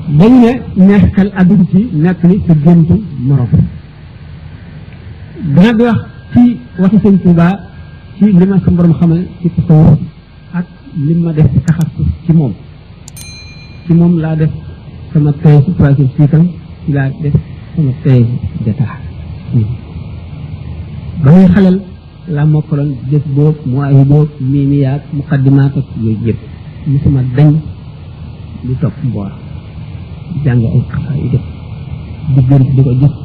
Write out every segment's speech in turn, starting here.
dañ ne neexal àdduna ci nekk ni sa géntu morom dana di wax ci waxi sëñ Tuubaa ci li ma sa borom xamal ci tasawuf ak li ma def ci taxasus ci moom laa def sama tey ci troisième cycle ci laa def sama tey d'état ba muy xalal laa mokkaloon jës boobu mu ay boobu miimiyaat muqaddimaat ak yooyu yëpp musuma dañ di topp mboor jàng ay xasaay yi def di gër di ko gis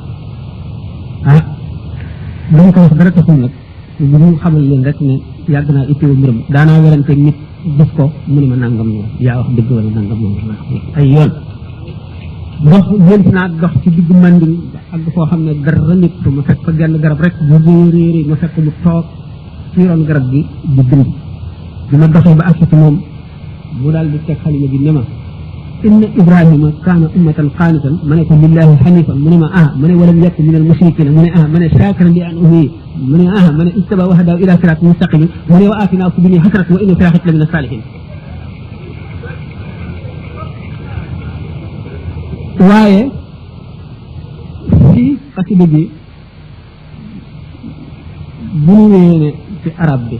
dañ ko wax dara taxul nag bu ñu xamal leen rek ne yàgg naa itteewu mbiram daanaa werante nit gis ko mu ne ma nangam noonu yaa wax dëgg wala nangam noonu ay yoon dox yént naa dox ci digg manding ak foo xam ne dara nit ma fekk fa genn garab rek bu réeréeri ma fekk mu toog ci ron garab gi di bind bi ma doxee ba agsi ci moom mu daal di teg xalima bi ne ma inna ibrahima kaana ummatan qaanitan ma ne ko lillahi hanifan mu ne ma ma ne walam yakun min al mushrikina mu ne ma ne shakiran li an uhi mu ne ma ne ijtaba wa hadaw ila siratin mustaqim mu ne wa atina fi dunya hasanatan wa inna fil akhirati lamina salihin waaye ci xasida gi bu ñu wéene ci arab bi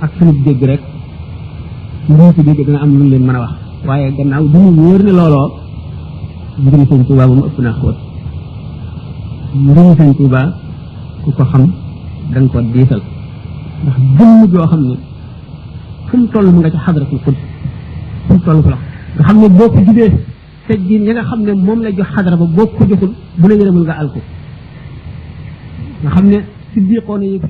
ak sunu dégg rek ñu ci dégg dana am lu leen mën a wax waaye gannaaw du ñu wóor ne looloo mbirum sëñ Tuubaa moom ëpp naa xóot mbirum sëñ Tuubaa ku ko xam da nga ko diisal ndax jëmm joo xam ne fu mu toll mu nga ci xadratul xud fu mu toll ko la nga xam ne boo ko jugee teggin ñi nga xam ne moom la jox xadara ba boo ko joxul bu la yërëmul nga alko nga xam ne siddiqoona yëg